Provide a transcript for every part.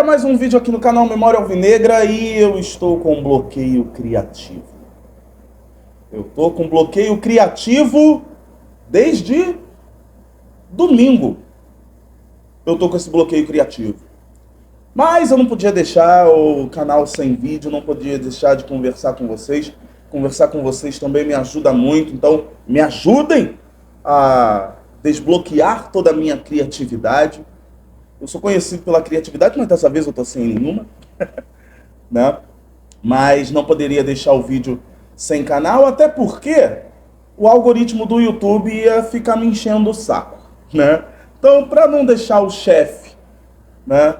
mais um vídeo aqui no canal Memória Alvinegra e eu estou com bloqueio criativo. Eu estou com bloqueio criativo desde domingo. Eu estou com esse bloqueio criativo. Mas eu não podia deixar o canal sem vídeo, não podia deixar de conversar com vocês. Conversar com vocês também me ajuda muito, então me ajudem a desbloquear toda a minha criatividade. Eu sou conhecido pela criatividade, mas dessa vez eu tô sem nenhuma, né? Mas não poderia deixar o vídeo sem canal, até porque o algoritmo do YouTube ia ficar me enchendo o saco, né? Então, para não deixar o chefe, né,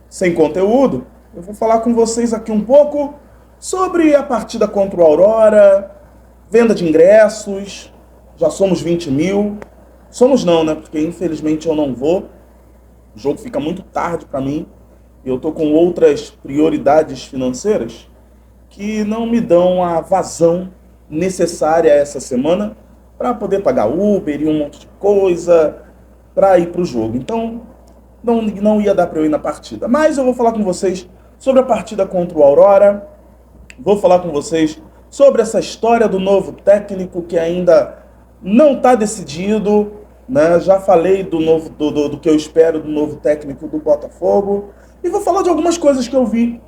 sem conteúdo, eu vou falar com vocês aqui um pouco sobre a partida contra o Aurora, venda de ingressos, já somos 20 mil. Somos não, né? Porque infelizmente eu não vou. O jogo fica muito tarde para mim. Eu tô com outras prioridades financeiras que não me dão a vazão necessária essa semana para poder pagar Uber e um monte de coisa para ir pro jogo. Então, não ia dar para eu ir na partida. Mas eu vou falar com vocês sobre a partida contra o Aurora. Vou falar com vocês sobre essa história do novo técnico que ainda não está decidido, né? Já falei do que eu espero do novo técnico do Botafogo. E vou falar de algumas coisas que eu vi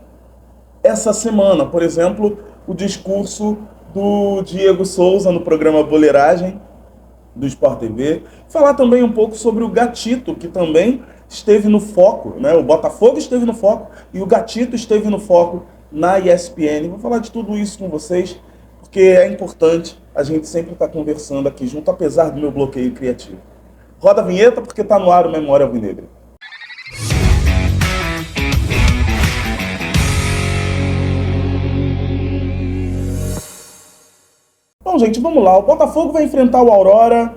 essa semana. Por exemplo, o discurso do Diego Souza no programa Boleiragem do Sport TV. Falar também um pouco sobre o Gatito, que também esteve no foco, né? O Botafogo esteve no foco e o Gatito esteve no foco na ESPN. Vou falar de tudo isso com vocês, porque é importante a gente sempre estar conversando aqui junto, apesar do meu bloqueio criativo. Roda a vinheta, porque está no ar o Memória Alvinegra. Bom, gente, vamos lá. O Botafogo vai enfrentar o Aurora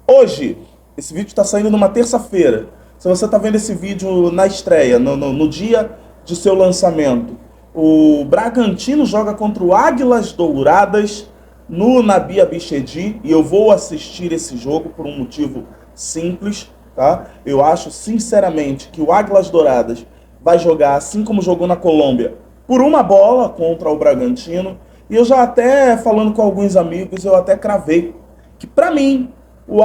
hoje. Esse vídeo está saindo numa terça-feira. Se você está vendo esse vídeo na estreia, no dia de seu lançamento, o Bragantino joga contra o Águilas Douradas no Nabi Abichedi e eu vou assistir esse jogo por um motivo simples, tá? Eu acho sinceramente que o Águilas Douradas vai jogar assim como jogou na Colômbia, por uma bola contra o Bragantino. E eu já até falando com alguns amigos, eu até cravei que pra mim o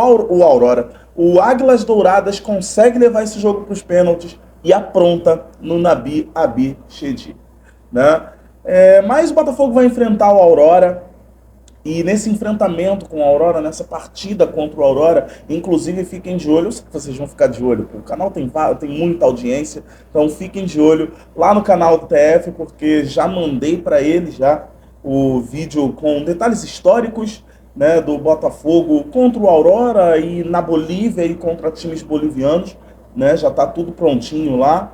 Águilas Douradas consegue levar esse jogo para os pênaltis e apronta no Nabi Abichedi, né? Mas o Botafogo vai enfrentar o Aurora. E nesse enfrentamento com o Aurora, nessa partida contra o Aurora, inclusive fiquem de olho, eu sei que vocês vão ficar de olho, o canal tem muita audiência, então fiquem de olho lá no canal do TF, porque já mandei para ele já o vídeo com detalhes históricos, né, do Botafogo contra o Aurora e na Bolívia e contra times bolivianos, né, já está tudo prontinho lá.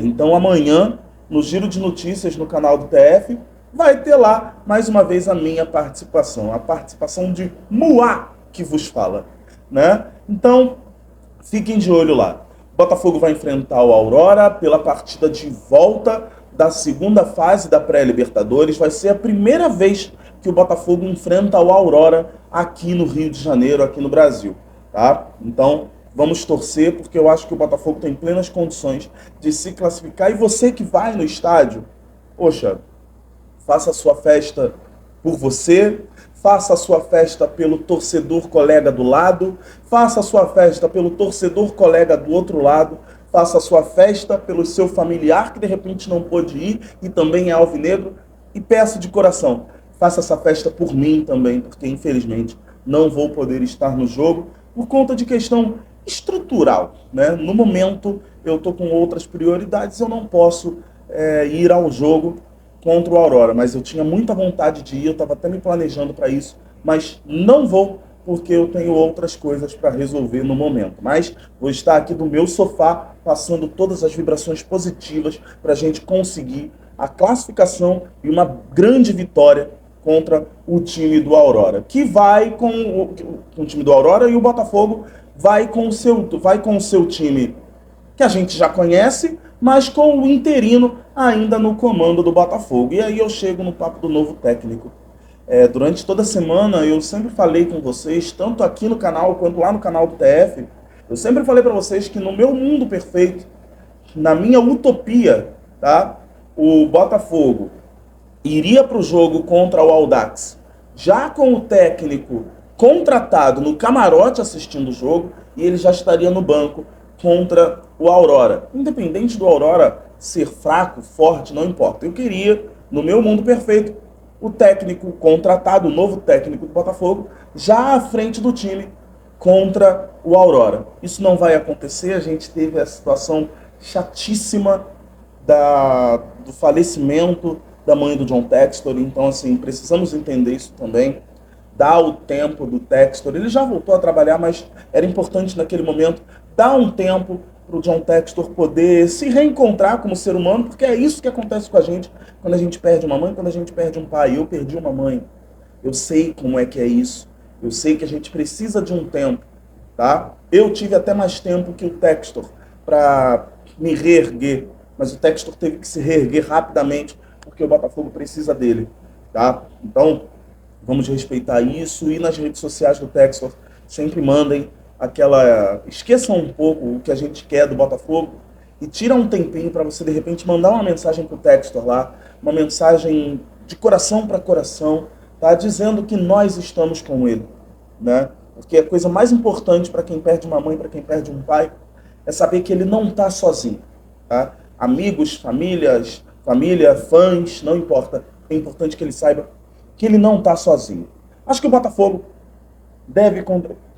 Então amanhã, no Giro de Notícias no canal do TF, vai ter lá, mais uma vez, a minha participação. A participação de Muá, que vos fala, né? Então, fiquem de olho lá. O Botafogo vai enfrentar o Aurora pela partida de volta da segunda fase da pré-Libertadores. Vai ser a primeira vez que o Botafogo enfrenta o Aurora aqui no Rio de Janeiro, aqui no Brasil, tá? Então, vamos torcer, porque eu acho que o Botafogo tem plenas condições de se classificar. E você que vai no estádio, poxa, faça a sua festa por você, faça a sua festa pelo torcedor colega do lado, faça a sua festa pelo torcedor colega do outro lado, faça a sua festa pelo seu familiar que de repente não pôde ir e também é alvinegro, e peço de coração, faça essa festa por mim também, porque infelizmente não vou poder estar no jogo por conta de questão estrutural, né? No momento eu estou com outras prioridades, eu não posso ir ao jogo contra o Aurora, mas eu tinha muita vontade de ir, eu estava até me planejando para isso, mas não vou, porque eu tenho outras coisas para resolver no momento. Mas vou estar aqui do meu sofá, passando todas as vibrações positivas para a gente conseguir a classificação e uma grande vitória contra o time do Aurora, que vai com o time do Aurora, e o Botafogo vai com o seu time, que a gente já conhece, mas com o interino ainda no comando do Botafogo. E aí eu chego no papo do novo técnico. Durante toda a semana eu sempre falei com vocês, tanto aqui no canal quanto lá no canal do TF, eu sempre falei para vocês que no meu mundo perfeito, na minha utopia, tá? O Botafogo iria para o jogo contra o Audax, já com o técnico contratado no camarote assistindo o jogo, e ele já estaria no banco contra o Aurora. Independente do Aurora ser fraco, forte, não importa. Eu queria, no meu mundo perfeito, o técnico contratado, o novo técnico do Botafogo, já à frente do time contra o Aurora. Isso não vai acontecer, a gente teve a situação chatíssima do falecimento da mãe do John Textor, então assim, precisamos entender isso também, dar o tempo do Textor, ele já voltou a trabalhar, mas era importante naquele momento dar um tempo para o John Textor poder se reencontrar como ser humano, porque é isso que acontece com a gente quando a gente perde uma mãe, quando a gente perde um pai. Eu perdi uma mãe, eu sei como é que é isso, eu sei que a gente precisa de um tempo, tá? Eu tive até mais tempo que o Textor para me reerguer, mas o Textor teve que se reerguer rapidamente, porque o Botafogo precisa dele, tá? Então, vamos respeitar isso, e nas redes sociais do Textor, sempre mandem esqueçam um pouco o que a gente quer do Botafogo, e tira um tempinho para você, de repente, mandar uma mensagem pro Textor lá, uma mensagem de coração para coração, tá? Dizendo que nós estamos com ele, né? Porque a coisa mais importante para quem perde uma mãe, para quem perde um pai, é saber que ele não está sozinho, tá? Amigos, família, fãs, não importa. É importante que ele saiba que ele não está sozinho. Acho que o Botafogo deve,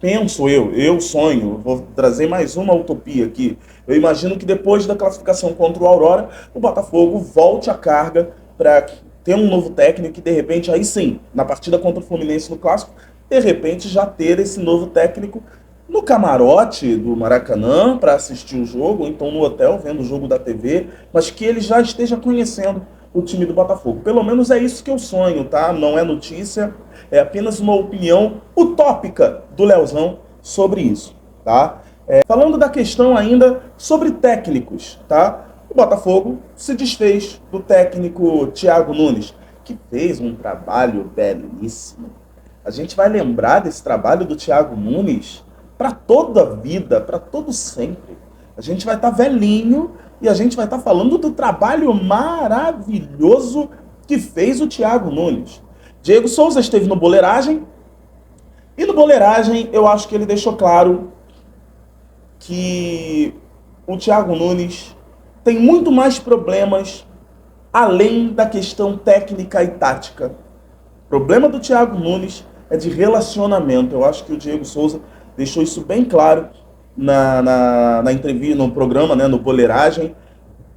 penso eu sonho, vou trazer mais uma utopia aqui. Eu imagino que depois da classificação contra o Aurora, o Botafogo volte a carga para ter um novo técnico e, de repente, aí sim, na partida contra o Fluminense no Clássico, de repente já ter esse novo técnico no camarote do Maracanã para assistir o jogo, ou então no hotel, vendo o jogo da TV, mas que ele já esteja conhecendo o time do Botafogo. Pelo menos é isso que eu sonho, tá? Não é notícia, é apenas uma opinião utópica do Leozão sobre isso, tá? Falando da questão ainda sobre técnicos, tá? O Botafogo se desfez do técnico Thiago Nunes, que fez um trabalho belíssimo. A gente vai lembrar desse trabalho do Thiago Nunes para toda a vida, para todo sempre. A gente vai estar velhinho e a gente vai estar falando do trabalho maravilhoso que fez o Thiago Nunes. Diego Souza esteve no Boleiragem, e no Boleiragem eu acho que ele deixou claro que o Thiago Nunes tem muito mais problemas além da questão técnica e tática. O problema do Thiago Nunes é de relacionamento. Eu acho que o Diego Souza deixou isso bem claro na entrevista, no programa, né, no Boleiragem.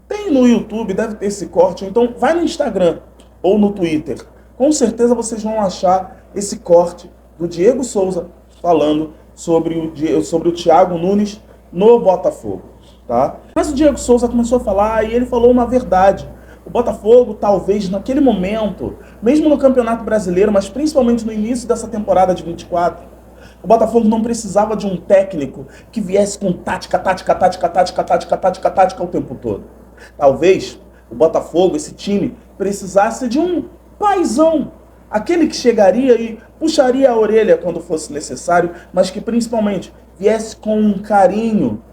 Tem no YouTube, deve ter esse corte. Então vai no Instagram ou no Twitter. Com certeza vocês vão achar esse corte do Diego Souza falando sobre o Thiago Nunes no Botafogo, tá? Mas o Diego Souza começou a falar e ele falou uma verdade. O Botafogo, talvez naquele momento, mesmo no Campeonato Brasileiro, mas principalmente no início dessa temporada de 24, o Botafogo não precisava de um técnico que viesse com tática o tempo todo. Talvez o Botafogo, esse time, precisasse de um paizão, aquele que chegaria e puxaria a orelha quando fosse necessário, mas que principalmente viesse com um carinho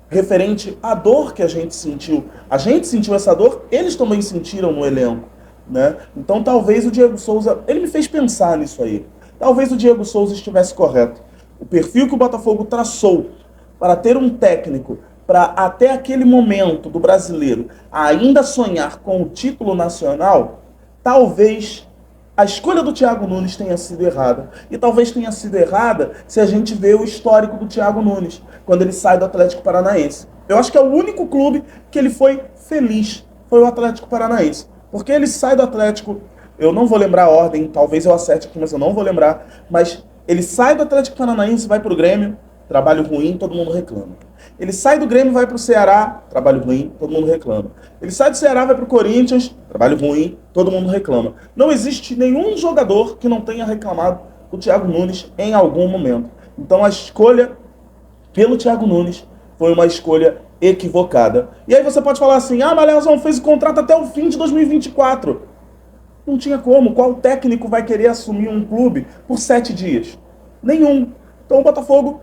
referente à dor que a gente sentiu. A gente sentiu essa dor, eles também sentiram no elenco, né? Então talvez o Diego Souza, ele me fez pensar nisso aí. Talvez o Diego Souza estivesse correto. O perfil que o Botafogo traçou para ter um técnico para até aquele momento do brasileiro ainda sonhar com o título nacional, talvez a escolha do Thiago Nunes tenha sido errada. E talvez tenha sido errada se a gente vê o histórico do Thiago Nunes, quando ele sai do Atlético Paranaense. Eu acho que é o único clube que ele foi feliz, foi o Atlético Paranaense. Porque ele sai do Atlético, eu não vou lembrar a ordem, talvez eu acerte aqui, mas eu não vou lembrar, mas ele sai do Atlético Paranaense, vai pro Grêmio, trabalho ruim, todo mundo reclama. Ele sai do Grêmio, vai pro Ceará, trabalho ruim, todo mundo reclama. Ele sai do Ceará, vai pro Corinthians, trabalho ruim, todo mundo reclama. Não existe nenhum jogador que não tenha reclamado do Thiago Nunes em algum momento. Então a escolha pelo Thiago Nunes foi uma escolha equivocada. E aí você pode falar assim, mas Leozão fez o contrato até o fim de 2024. Não tinha como. Qual técnico vai querer assumir um clube por 7 dias? Nenhum. Então o Botafogo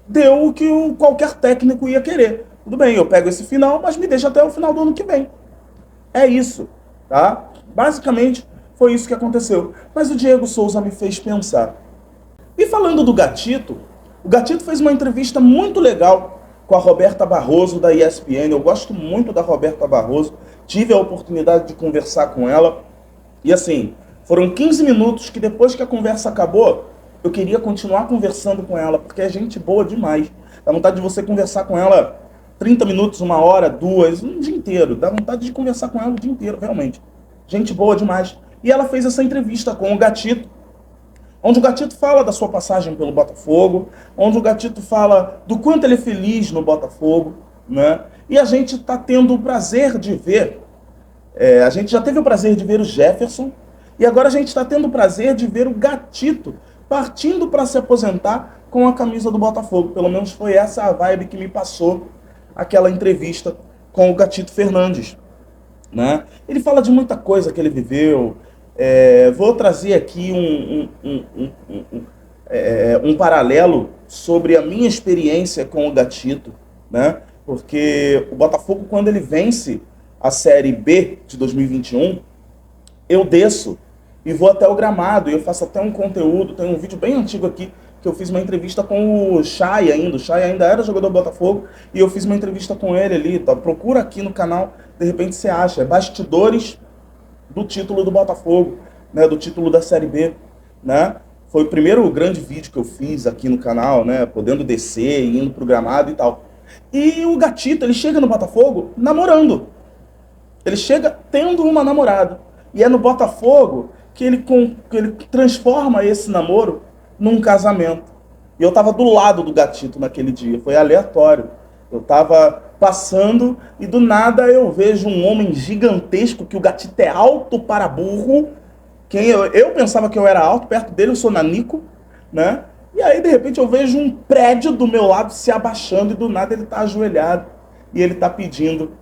deu o que qualquer técnico ia querer. tudo bem, eu pego esse final, mas me deixa até o final do ano que vem. É isso, tá? Basicamente, foi isso que aconteceu. Mas o Diego Souza me fez pensar. E falando do Gatito, o Gatito fez uma entrevista muito legal com a Roberta Barroso, da ESPN. Eu gosto muito da Roberta Barroso. Tive a oportunidade de conversar com ela. E assim, foram 15 minutos que depois que a conversa acabou, eu queria continuar conversando com ela, porque é gente boa demais. Dá vontade de você conversar com ela 30 minutos, uma hora, duas, um dia inteiro. Dá vontade de conversar com ela o dia inteiro, realmente. Gente boa demais. E ela fez essa entrevista com o Gatito, onde o Gatito fala da sua passagem pelo Botafogo, onde o Gatito fala do quanto ele é feliz no Botafogo, né? E a gente está tendo o prazer de ver, a gente já teve o prazer de ver o Jefferson, e agora a gente está tendo o prazer de ver o Gatito partindo para se aposentar com a camisa do Botafogo. Pelo menos foi essa a vibe que me passou aquela entrevista com o Gatito Fernandes, né? Ele fala de muita coisa que ele viveu. Vou trazer aqui um paralelo sobre a minha experiência com o Gatito, né? Porque o Botafogo, quando ele vence a Série B de 2021, eu desço e vou até o gramado, e eu faço até um conteúdo, tem um vídeo bem antigo aqui, que eu fiz uma entrevista com o Chay ainda. O Chay ainda era jogador do Botafogo, e eu fiz uma entrevista com ele ali, tá? Procura aqui no canal, de repente você acha. É bastidores do título do Botafogo, né? Do título da Série B, né? Foi o primeiro grande vídeo que eu fiz aqui no canal, né? Podendo descer, indo pro gramado e tal. E o Gatito, ele chega no Botafogo namorando. Ele chega tendo uma namorada. E é no Botafogo que ele transforma esse namoro num casamento. E eu tava do lado do Gatito naquele dia, foi aleatório. Eu tava passando e do nada eu vejo um homem gigantesco, que o Gatito é alto para burro. Eu pensava que eu era alto, perto dele eu sou nanico, né? E aí de repente eu vejo um prédio do meu lado se abaixando e do nada ele tá ajoelhado e ele tá pedindo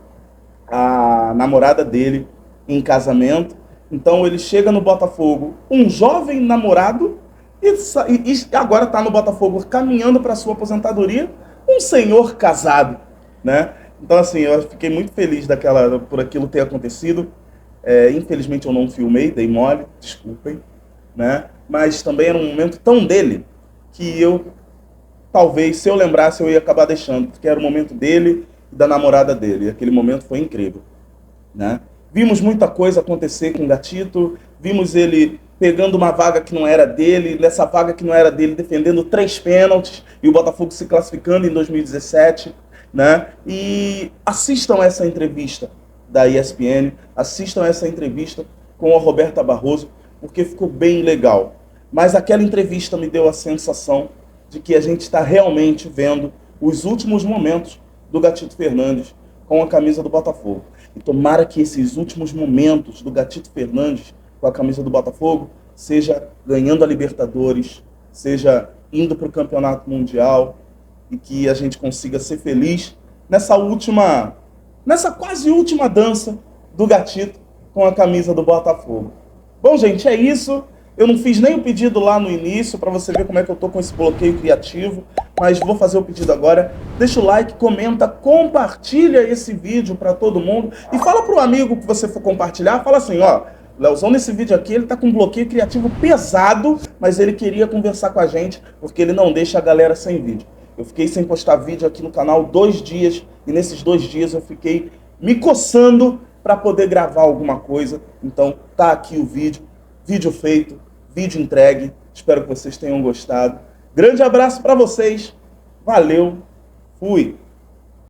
a namorada dele em casamento. Então ele chega no Botafogo, um jovem namorado, e agora está no Botafogo caminhando para sua aposentadoria, um senhor casado, né? Então assim, eu fiquei muito feliz por aquilo ter acontecido. Infelizmente eu não filmei, dei mole, desculpem, né? Mas também era um momento tão dele que talvez, se eu lembrasse, eu ia acabar deixando, porque era o momento dele e da namorada dele. E aquele momento foi incrível, né? Vimos muita coisa acontecer com o Gatito, vimos ele pegando uma vaga que não era dele, nessa vaga que não era dele, defendendo 3 pênaltis, e o Botafogo se classificando em 2017, né? E assistam essa entrevista da ESPN, assistam essa entrevista com a Roberta Barroso, porque ficou bem legal. Mas aquela entrevista me deu a sensação de que a gente está realmente vendo os últimos momentos do Gatito Fernandes com a camisa do Botafogo. E tomara que esses últimos momentos do Gatito Fernandes com a camisa do Botafogo seja ganhando a Libertadores, seja indo para o Campeonato Mundial, e que a gente consiga ser feliz nessa quase última dança do Gatito com a camisa do Botafogo. Bom, gente, é isso. Eu não fiz nem o pedido lá no início, para você ver como é que eu tô com esse bloqueio criativo, mas vou fazer o pedido agora. Deixa o like, comenta, compartilha esse vídeo para todo mundo e fala pro amigo que você for compartilhar, fala assim, ó, Leozão, nesse vídeo aqui, ele tá com um bloqueio criativo pesado, mas ele queria conversar com a gente, porque ele não deixa a galera sem vídeo. Eu fiquei sem postar vídeo aqui no canal 2 dias, e nesses 2 dias eu fiquei me coçando para poder gravar alguma coisa. Então tá aqui o vídeo feito, vídeo entregue. Espero que vocês tenham gostado. Grande abraço para vocês. Valeu. Fui.